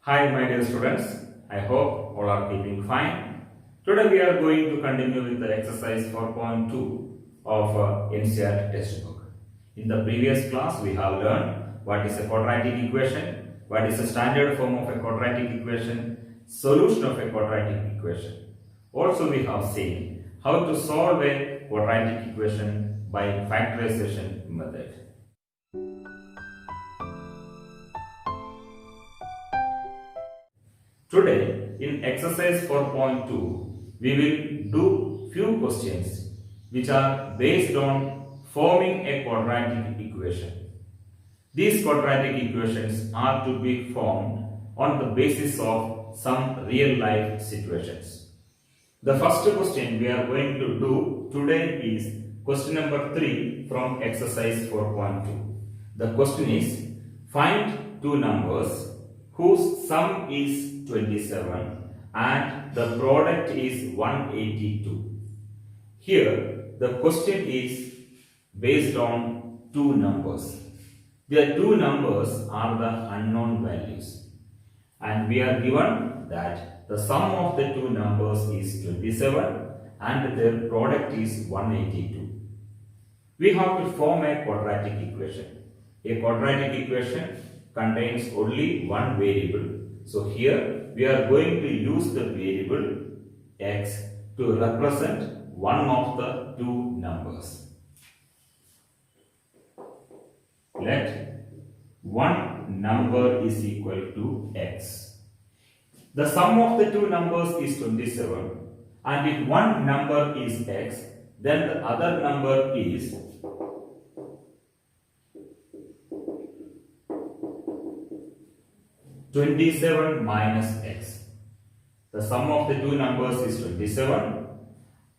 Hi my dear students, I hope all are keeping fine. Today we are going to continue with the exercise 4.2 of NCERT textbook. In the previous class we have learned what is a quadratic equation, what is the standard form of a quadratic equation, solution of a quadratic equation. Also we have seen how to solve a quadratic equation by factorization method. Today, in exercise 4.2, we will do few questions which are based on forming a quadratic equation. These quadratic equations are to be formed on the basis of some real life situations. The first question we are going to do today is question number 3 from exercise 4.2. The question is, find two numbers whose sum is 27 and the product is 182. Here the question is based on two numbers. The two numbers are the unknown values, and we are given that the sum of the two numbers is 27 and their product is 182. We have to form a quadratic equation. A quadratic equation contains only one variable. So here we are going to use the variable x to represent one of the two numbers. Let one number is equal to x. The sum of the two numbers is 27, and if one number is x, then the other number is 27 minus x. The sum of the two numbers is 27,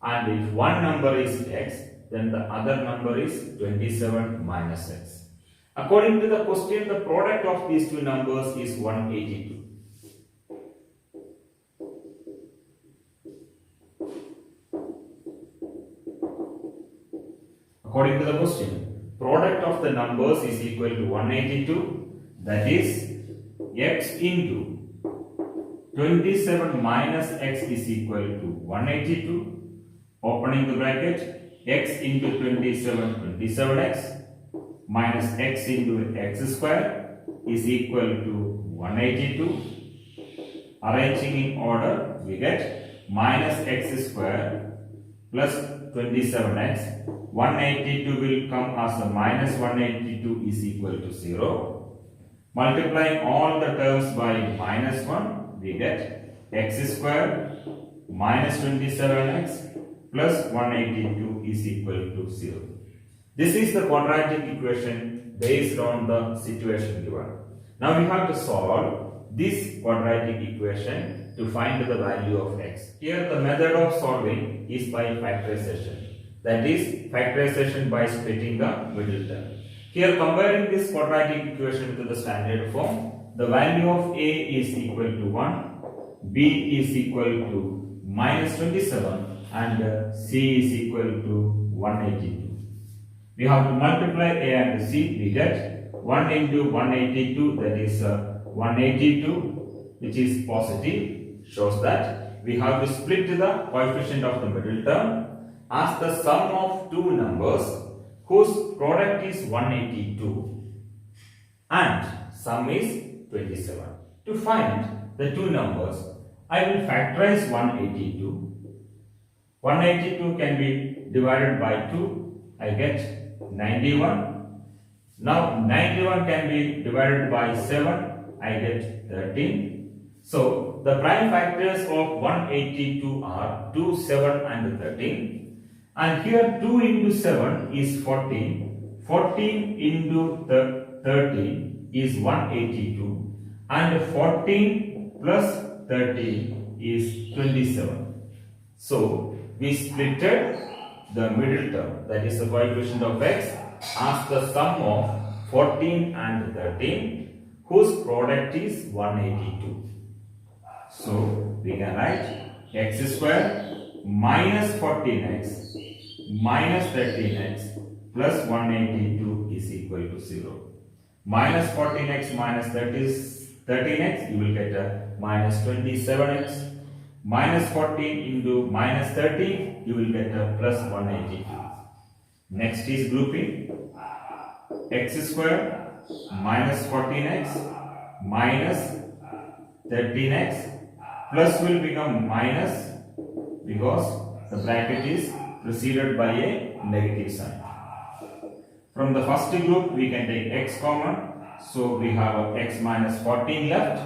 and if one number is x, then the other number is 27 minus x. According to the question, the product of these two numbers is 182. According to the question, product of the numbers is equal to 182, that is x into 27 minus x is equal to 182, opening the bracket, x into 27, 27x, minus x into x square is equal to 182. Arranging in order, we get minus x square plus 27x. 182 will come as a minus 182 is equal to 0. Multiplying all the terms by minus 1, we get x square minus 27x plus 182 is equal to 0. This is the quadratic equation based on the situation given. Now we have to solve this quadratic equation to find the value of x. Here the method of solving is by factorization. That is factorization by splitting the middle term. Here comparing this quadratic equation to the standard form, the value of a is equal to 1, b is equal to minus 27 and c is equal to 182. We have to multiply a and c, we get 1 into 182, that is 182, which is positive, shows that we have to split the coefficient of the middle term as the sum of two numbers whose product is 182 and sum is 27. To find the two numbers, I will factorize 182. 182 can be divided by 2, I get 91. Now 91 can be divided by 7, I get 13. So the prime factors of 182 are 2, 7 and 13. And here 2 into 7 is 14. 14 into 13 is 182. And 14 plus 13 is 27. So we splitted the middle term, that is the coefficient of x, as the sum of 14 and 13, whose product is 182. So we can write x square minus 14x minus 13x plus 182 is equal to 0. Minus 14x minus 13x, you will get a minus 27x. Minus 14 into minus 13, you will get a plus 182. Next is grouping. X square minus 14x minus 13x plus will become minus because the bracket is preceded by a negative sign. From the first group we can take x common, so we have a x minus 14 left,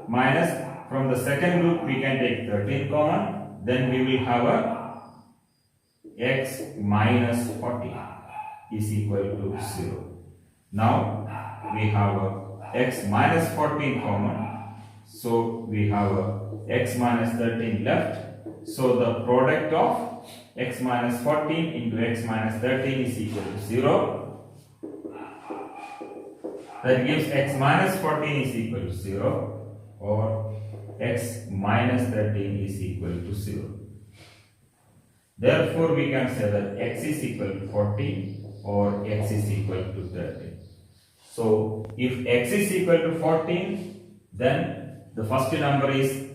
minus from the second group we can take 13 common, then we will have a x minus 14 is equal to 0. Now we have a x minus 14 common, so we have a x minus 13 left. So the product of x minus 14 into x minus 13 is equal to 0. That gives x minus 14 is equal to 0 or x minus 13 is equal to 0. Therefore, we can say that x is equal to 14 or x is equal to 13. So, if x is equal to 14, then the first number is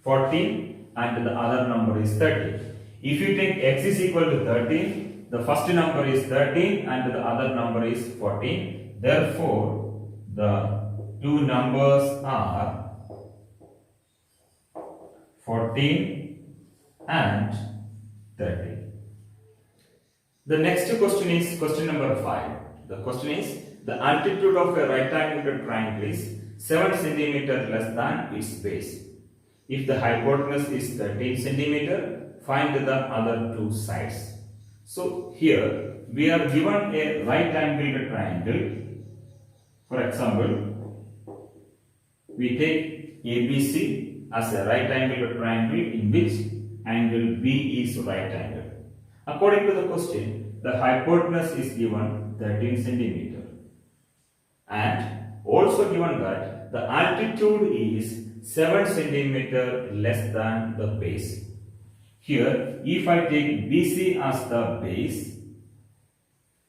14 and the other number is 13. If you take x is equal to 13, the first number is 13 and the other number is 14. Therefore, the two numbers are 14 and 13. The next question is question number 5. The question is, the altitude of a right angled triangle is 7 cm less than its base. If the hypotenuse is 13 cm, find the other two sides. So here we are given a right angled triangle. For example, we take ABC as a right angled triangle in which angle B is right angle. According to the question, the hypotenuse is given 13 cm and also given that the altitude is 7 cm less than the base. Here, if I take BC as the base,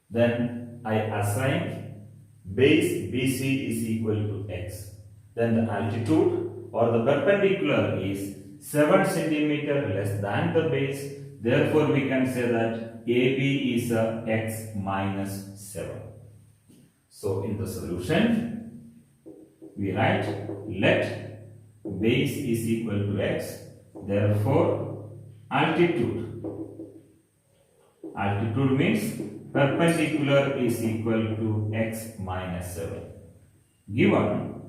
then I assign base BC is equal to x. Then the altitude or the perpendicular is 7 cm less than the base. Therefore, we can say that AB is a x minus 7. So, in the solution, we write let base is equal to x. Therefore, altitude means perpendicular is equal to x minus 7. Given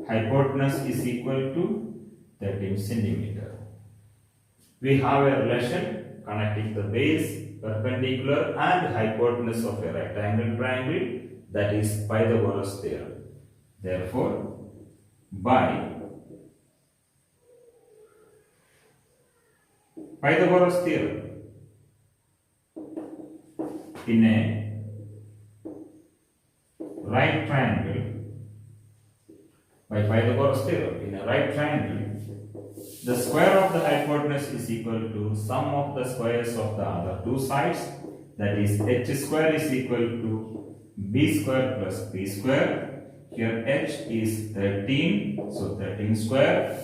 hypotenuse is equal to 13 cm. We have a relation connecting the base, perpendicular and hypotenuse of a rectangle triangle, that is Pythagoras theorem. Therefore, by Pythagoras theorem, in a right triangle, by Pythagoras theorem, in a right triangle, the square of the hypotenuse is equal to sum of the squares of the other two sides, that is h square is equal to b square plus b square. Here h is 13, so 13 square,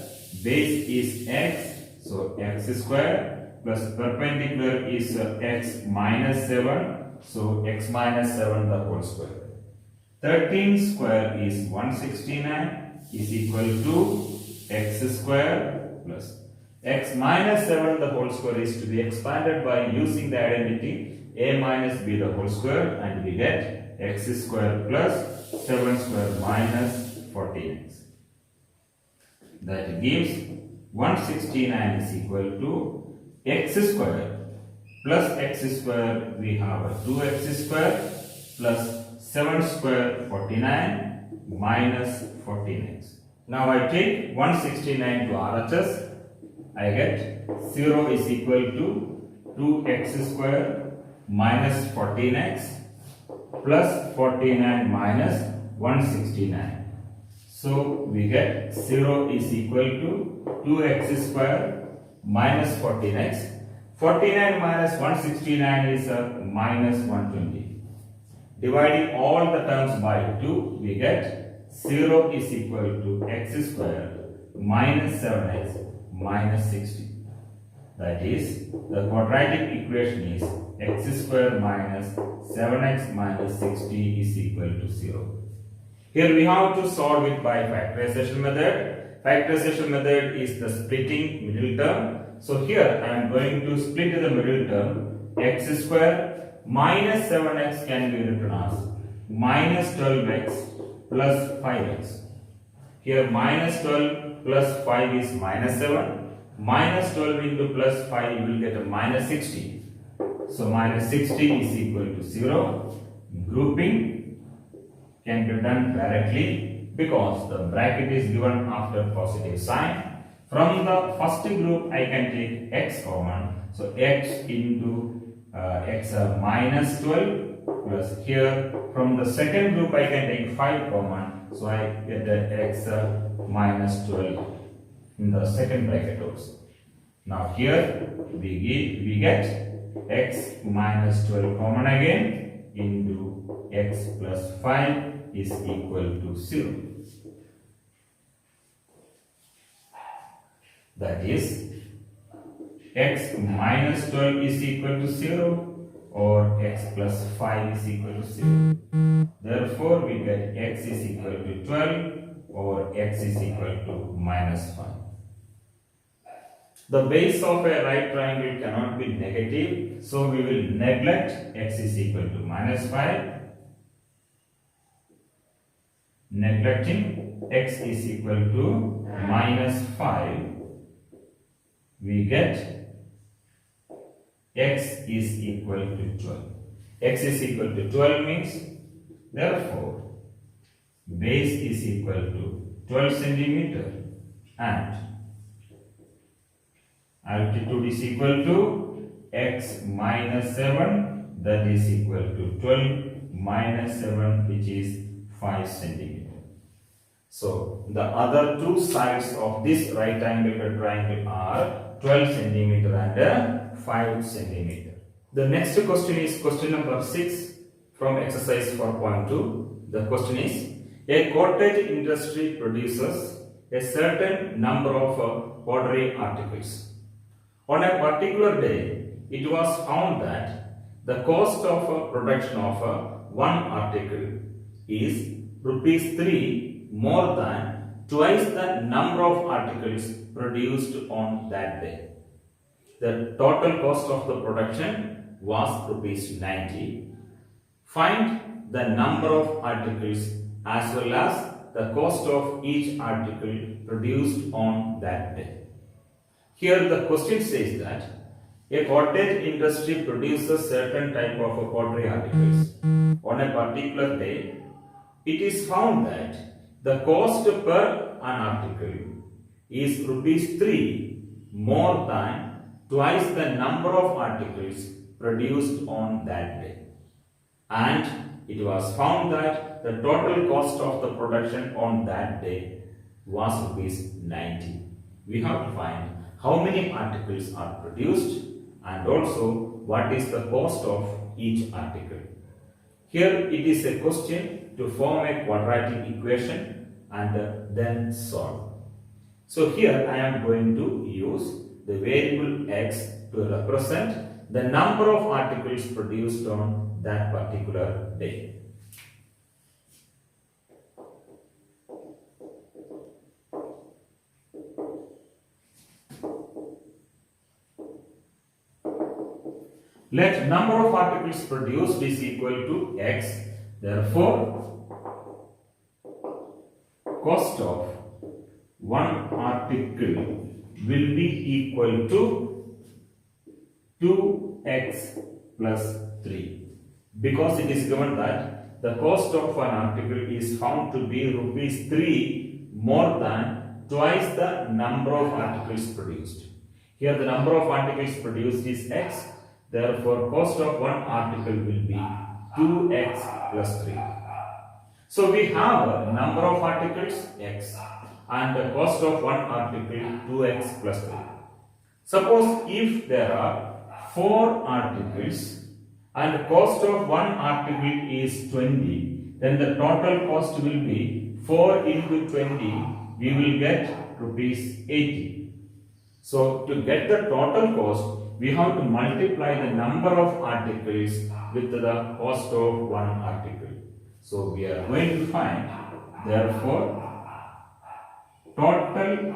base is x, so x square, plus perpendicular is x minus 7, so x minus 7 the whole square. 13 square is 169 is equal to x square plus x minus 7 the whole square is to be expanded by using the identity a minus b the whole square, and we get x square plus 7 square minus 14x. That gives 169 is equal to x square plus x square, we have a 2x square plus 7 square 49 minus 14x. Now I take 169 to RHS, I get 0 is equal to 2x square minus 14x plus 49 minus 169. So we get 0 is equal to 2x square minus 14x. 49 minus 169 is minus 120. Dividing all the terms by 2, we get 0 is equal to x square minus 7x minus 60. That is, the quadratic equation is x square minus 7x minus 60 is equal to 0. Here we have to solve it by factorization method. Factorization method is the splitting middle term. So here I am going to split the middle term. X square minus 7x can be written as minus 12x plus 5x. Here minus 12 plus 5 is minus 7. Minus 12 into plus 5 you will get a minus 60. So minus 60 is equal to 0. Grouping can be done directly because the bracket is given after positive sign. From the first group I can take x common. So x into x minus 12 plus here from the second group I can take 5 common. So I get the x minus 12 in the second bracket also. Now here we get x minus 12 common again into x plus 5 is equal to 0. That is, x minus 12 is equal to 0 or x plus 5 is equal to 0. Therefore, we get x is equal to 12 or x is equal to minus 5. The base of a right triangle cannot be negative, so we will neglect x is equal to minus 5. Neglecting x is equal to minus 5, we get x is equal to 12. X is equal to 12 means, therefore, base is equal to 12 centimeter and altitude is equal to x minus 7, that is equal to 12 minus 7, which is 5 centimeter. So the other two sides of this right angle triangle are 12 centimeter and 5 centimeter. The next question is question number 6 from exercise 4.2. The question is, a cottage industry produces a certain number of pottery articles. On a particular day, it was found that the cost of production of one article is rupees 3 more than twice the number of articles produced on that day. The total cost of the production was rupees 90. Find the number of articles as well as the cost of each article produced on that day. Here the question says that a cottage industry produces certain type of pottery articles. On a particular day, it is found that the cost per an article is rupees 3 more than twice the number of articles produced on that day. And it was found that the total cost of the production on that day was rupees 90. We have to find how many articles are produced and also what is the cost of each article. Here it is a question to form a quadratic equation and then solve. So here I am going to use the variable x to represent the number of articles produced on that particular day. Let number of articles produced is equal to x. Therefore, cost of one article will be equal to 2x plus 3. Because it is given that the cost of an article is found to be rupees 3 more than twice the number of articles produced. Here the number of articles produced is x. Therefore, cost of one article will be 2x plus 3. So we have a number of articles x and the cost of one article 2x plus 3. Suppose if there are 4 articles and the cost of one article is 20, then the total cost will be 4 into 20, we will get rupees 80. So to get the total cost, we have to multiply the number of articles with the cost of one article. So we are going to find, therefore, total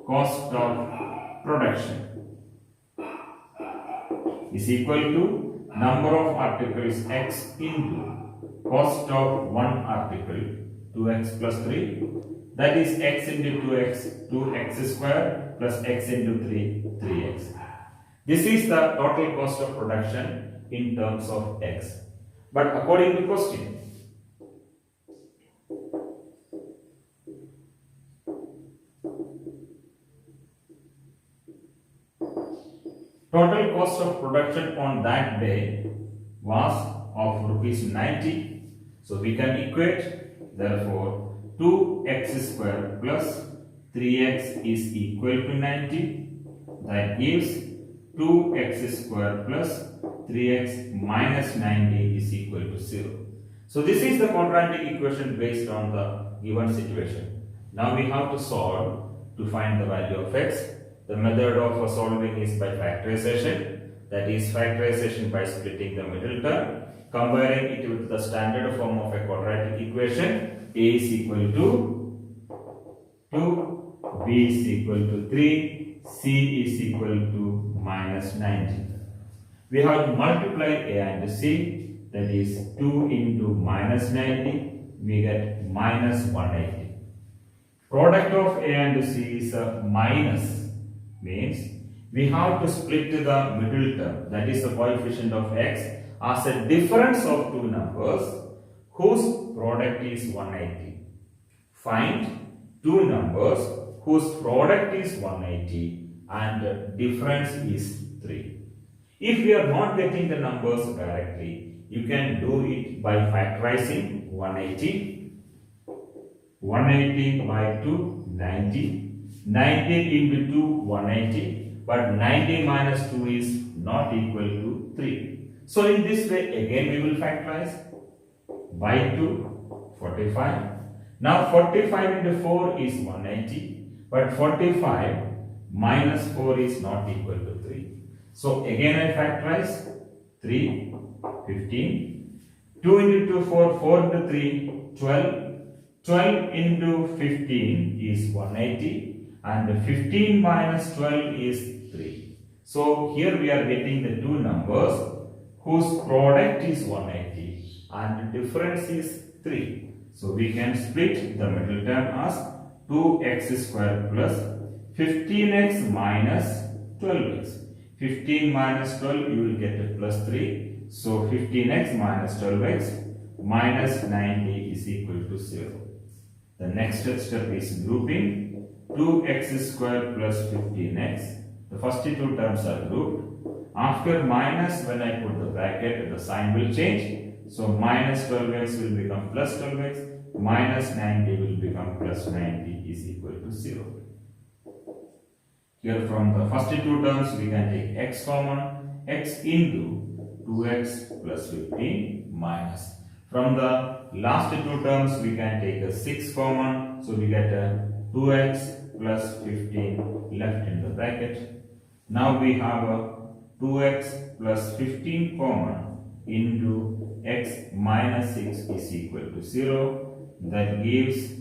cost of production is equal to number of articles x into cost of one article 2x plus 3, that is x into 2x, 2x square plus x into 3, 3x. This is the total cost of production in terms of x. But according to question, total cost of production on that day was of rupees 90. So we can equate, therefore 2x square plus 3x is equal to 90. That gives 2x square plus 3x minus 90 is equal to 0. So this is the quadratic equation based on the given situation. Now we have to solve to find the value of x. The method of solving is by factorization, that is factorization by splitting the middle term, comparing it with the standard form of a quadratic equation. A is equal to 2, B is equal to 3, C is equal to minus 90. We have to multiply A and C, that is 2 into minus 90, we get minus 180. Product of A and C is a minus, means we have to split the middle term, that is the coefficient of x, as a difference of two numbers whose product is 180. Find two numbers whose product is 180 and difference is 3. If we are not getting the numbers directly, you can do it by factorizing 180. 180 by 2, 90. 90 into 2, 180. But 90 minus 2 is not equal to 3. So in this way, again we will factorize. By 2, 45. Now 45 into 4 is 180. But 45 minus 4 is not equal to 3. So again I factorize. 3, 15. 2 into 2, 4. 4 into 3, 12. 12 into 15 is 180. And 15 minus 12 is 3. So here we are getting the two numbers whose product is 180 and difference is 3. So we can split the middle term as 2x square plus 15x minus 12x. 15 minus 12 you will get a plus 3. So 15x minus 12x minus 90 is equal to 0. The next step is grouping. 2x square plus 15x. The first two terms are grouped. After minus, when I put the bracket, the sign will change. So minus 12x will become plus 12x. Minus 90 will become plus 90 is equal to 0. Here from the first two terms we can take x common. X into 2x plus 15 minus. From the last two terms we can take a 6 common. So we get a 2x plus 15 left in the bracket. Now we have a 2x plus 15 common into x minus 6 is equal to 0. That gives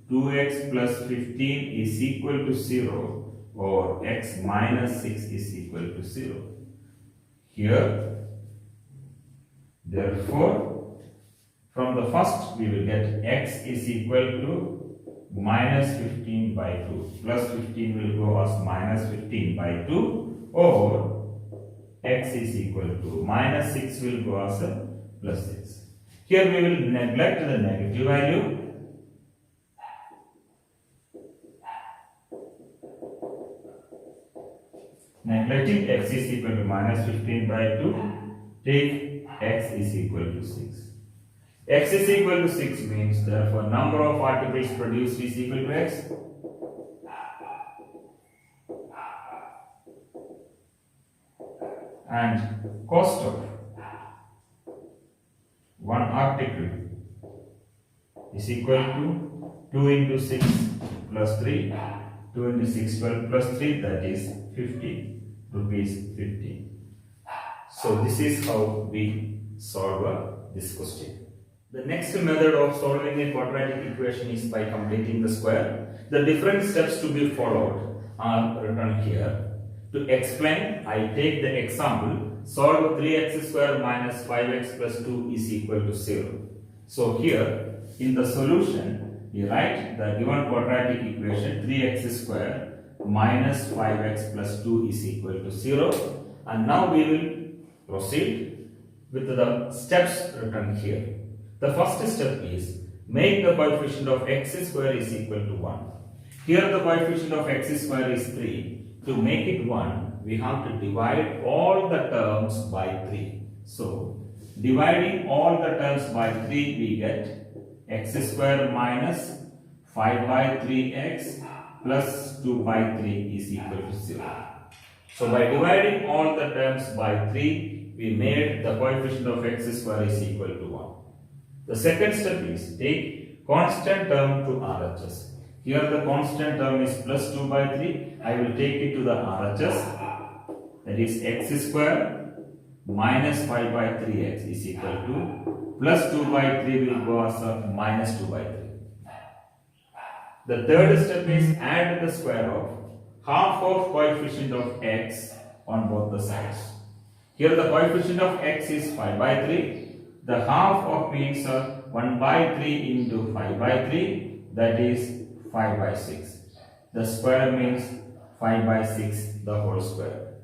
2x plus 15 is equal to 0 or x minus 6 is equal to 0. Here, therefore, from the first we will get x is equal to minus 15 by 2. Plus 15 will go as minus 15 by 2 or x is equal to minus 6 will go as a plus 6. Here we will neglect the negative value. Neglecting x is equal to minus 15 by 2, take x is equal to 6. X is equal to 6 means therefore number of articles produced is equal to x. And cost of one article is equal to 2 into 6 plus 3. 2 into 6, 12 plus 3, that is 50 rupees 50. So this is how we solve this question. The next method of solving a quadratic equation is by completing the square. The different steps to be followed are written here. To explain, I take the example, solve 3x square minus 5x plus 2 is equal to 0. So here, in the solution, we write the given quadratic equation 3x square minus 5x plus 2 is equal to 0. And now we will proceed with the steps written here. The first step is make the coefficient of x square is equal to 1. Here the coefficient of x square is 3. To make it 1, we have to divide all the terms by 3. So, dividing all the terms by 3, we get x square minus 5 by 3x plus 2 by 3 is equal to 0. So, by dividing all the terms by 3, we made the coefficient of x square is equal to 1. The second step is take constant term to RHS. Here the constant term is plus 2 by 3. I will take it to the RHS. That is x square minus 5 by 3x is equal to plus 2 by 3 will go as a minus 2 by 3. The third step is add the square of half of coefficient of x on both the sides. Here the coefficient of x is 5 by 3. The half of means 1 by 3 into 5 by 3, that is 5 by 6. The square means 5 by 6 the whole square.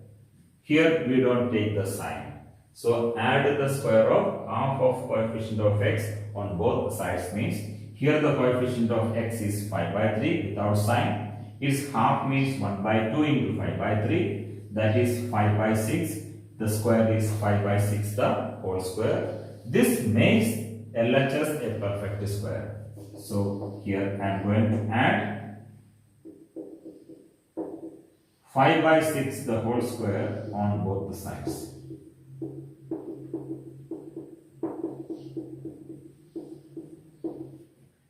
Here we don't take the sign. So add the square of half of coefficient of x on both sides means here the coefficient of x is 5 by 3 without sign. Its half means 1 by 2 into 5 by 3, that is 5 by 6. The square is 5 by 6 the whole square. This makes LHS a perfect square. So here I am going to add 5 by 6 the whole square on both the sides.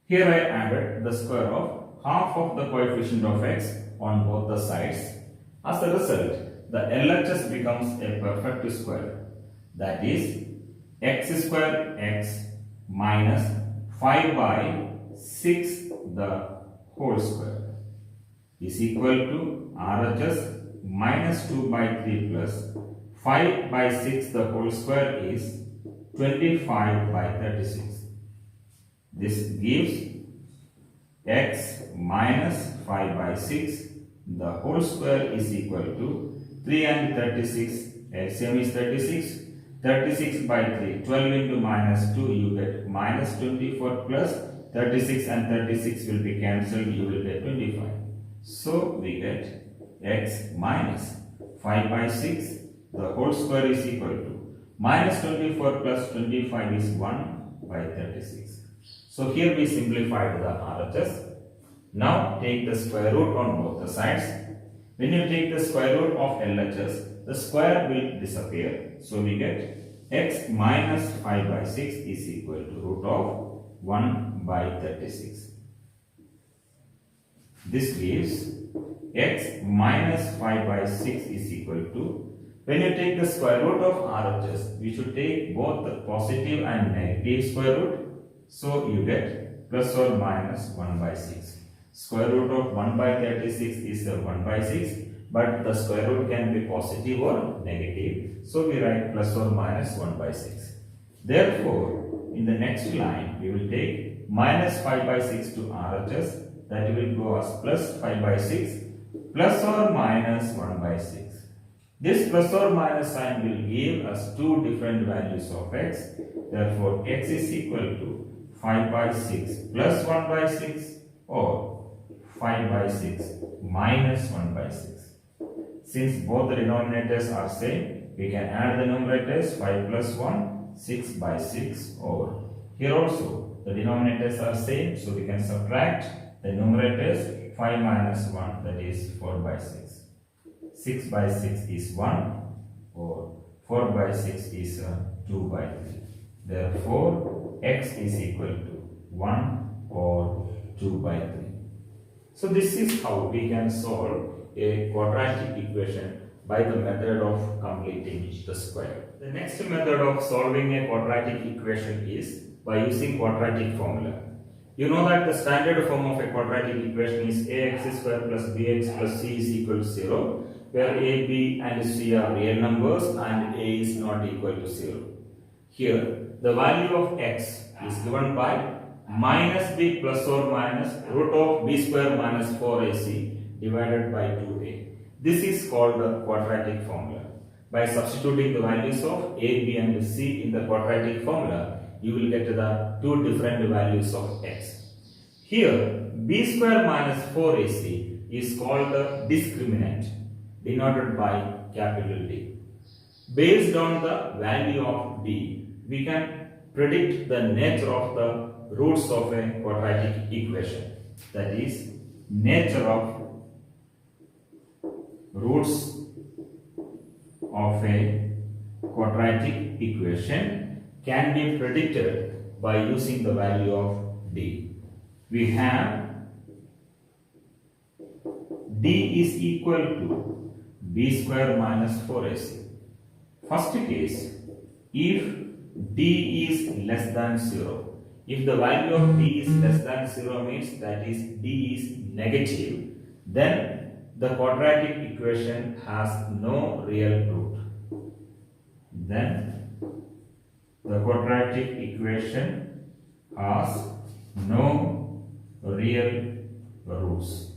Here I added the square of half of the coefficient of x on both the sides. As a result, the LHS becomes a perfect square. That is x square x minus 5 by 6 the whole square is equal to RHS minus 2 by 3 plus 5 by 6 the whole square is 25 by 36. This gives x minus 5 by 6 the whole square is equal to 3 and 36. LCM is 36. 36 by 3, 12 into minus 2, you get minus 24 plus 36 and 36 will be cancelled, you will get 25. So we get x minus 5 by 6, the whole square is equal to minus 24 plus 25 is 1 by 36. So here we simplified the RHS. Now take the square root on both the sides. When you take the square root of LHS, the square will disappear. So we get x minus 5 by 6 is equal to root of 1 by 36. This gives x minus 5 by 6 is equal to, when you take the square root of RHS, we should take both the positive and negative square root. So you get plus or minus 1 by 6. Square root of 1 by 36 is 1 by 6. But the square root can be positive or negative. So we write plus or minus 1 by 6. Therefore, in the next line, we will take minus 5 by 6 to RHS. That will go as plus 5 by 6 plus or minus 1 by 6. This plus or minus sign will give us two different values of x. Therefore, x is equal to 5 by 6 plus 1 by 6 or 5 by 6 minus 1 by 6. Since both the denominators are same, we can add the numerators 5 plus 1, 6 by 6, or here also the denominators are same, so we can subtract the numerators 5 minus 1, that is 4 by 6. 6 by 6 is 1, or 4 by 6 is 2 by 3. Therefore, x is equal to 1 or 2 by 3. So this is how we can solve a quadratic equation by the method of completing the square. The next method of solving a quadratic equation is by using quadratic formula. You know that the standard form of a quadratic equation is ax square plus bx plus c is equal to 0, where a, b and c are real numbers and a is not equal to 0. Here, the value of x is given by minus b plus or minus root of b square minus 4ac divided by 2a. This is called the quadratic formula. By substituting the values of a, b and c in the quadratic formula, you will get the two different values of x. Here, b square minus 4ac is called the discriminant, denoted by capital D. Based on the value of b, we can predict the nature of the roots of a quadratic equation. That is, nature of roots of a quadratic equation can be predicted by using the value of d. We have d is equal to b square minus 4ac. First case, if d is less than 0. If the value of d is less than 0 means that is d is negative, then the quadratic equation has no real root. Then the quadratic equation has no real roots.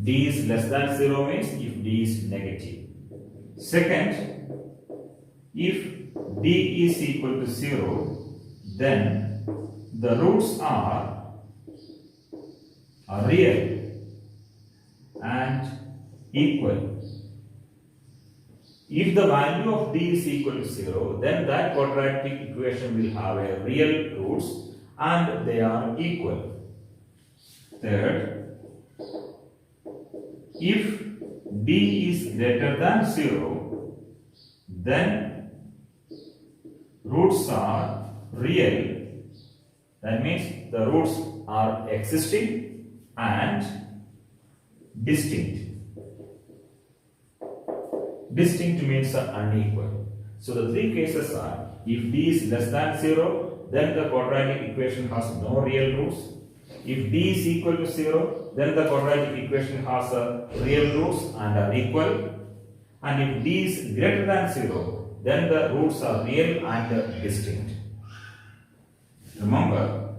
D is less than 0 means if d is negative. Second, if d is equal to 0, then the roots are real and equal. If the value of d is equal to 0, then that quadratic equation will have a real roots and they are equal. Third, if d is greater than 0, then roots are real. That means the roots are existing and distinct. Distinct means unequal. So the three cases are, if d is less than 0, then the quadratic equation has no real roots. If d is equal to 0, then the quadratic equation has real roots and are equal. And if d is greater than 0, then the roots are real and distinct. Remember,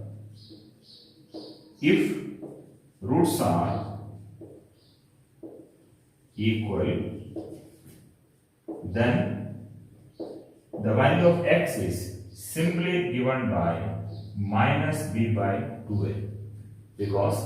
if roots are equal, then the value of x is simply given by minus b by 2a, because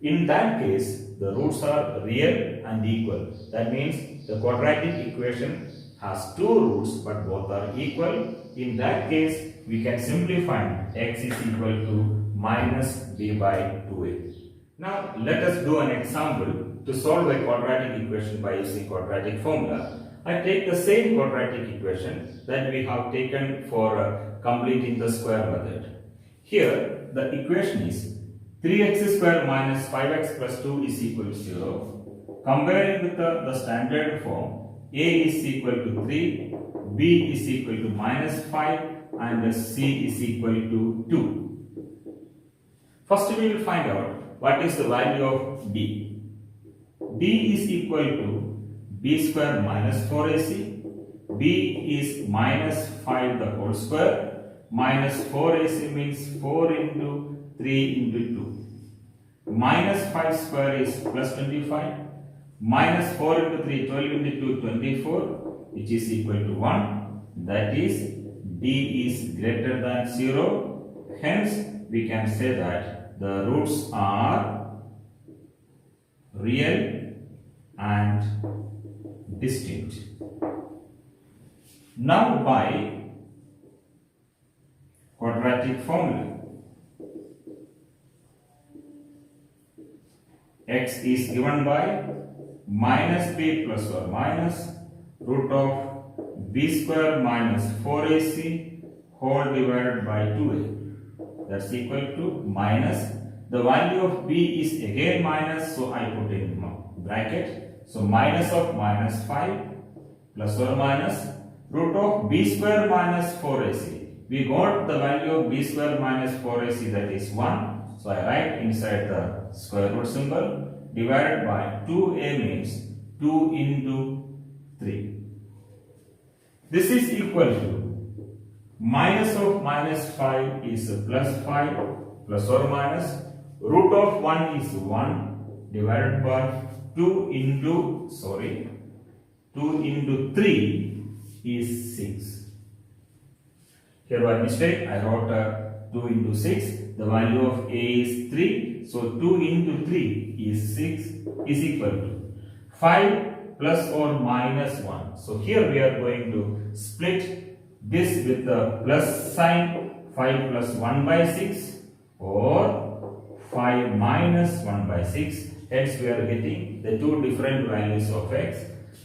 in that case the roots are real and equal. That means the quadratic equation has two roots but both are equal. In that case we can simply find x is equal to minus b by 2a. Now let us do an example to solve a quadratic equation by using quadratic formula. I take the same quadratic equation that we have taken for completing the square method. Here the equation is 3x square minus 5x plus 2 is equal to 0. Comparing with the standard form, a is equal to 3, b is equal to minus 5 and c is equal to 2. First we will find out what is the value of d. d is equal to b square minus 4ac, b is minus 5 the whole square, minus 4ac means 4 into 3 into 2. Minus 5 square is plus 25, minus 4 into 3, 12 into 2, 24, which is equal to 1. That is, d is greater than 0. Hence, we can say that the roots are real and distinct. Now by quadratic formula, x is given by minus b plus or minus root of b square minus 4ac whole divided by 2a. that's equal to minus. The value of b is again minus, so I put in bracket. So minus of minus 5 plus or minus root of b square minus 4ac. We got the value of b square minus 4ac, that is 1. So I write inside the square root symbol, divided by 2a means 2 into 3. This is equal to minus of minus 5 is plus 5 plus or minus root of 1 is 1 divided by 2 into 3 is 6. Here by mistake I wrote 2 into 6. The value of a is 3. So 2 into 3 is 6 is equal to 5 plus or minus 1. So here we are going to split this with the plus sign, 5 plus 1 by 6 or 5 minus 1 by 6. Hence we are getting the two different values of x.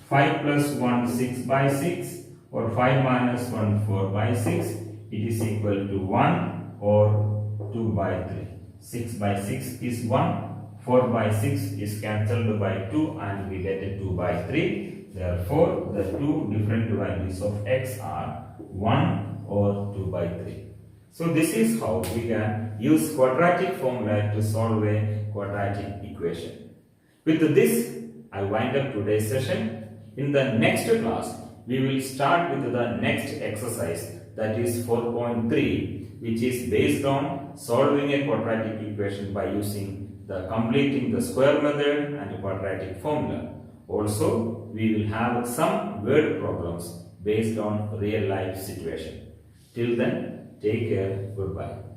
5 plus 1 6 by 6 or 5 minus 1 4 by 6. It is equal to 1 or 2 by 3. 6 by 6 is 1. 4 by 6 is cancelled by 2 and we get a 2 by 3. Therefore, the two different values of x are 1 or 2 by 3. So this is how we can use quadratic formula to solve a quadratic equation. With this, I wind up today's session. In the next class, we will start with the next exercise, that is 4.3, which is based on solving a quadratic equation by using the completing the square method and quadratic formula. Also, we will have some word problems based on real life situation. Till then, take care. Goodbye.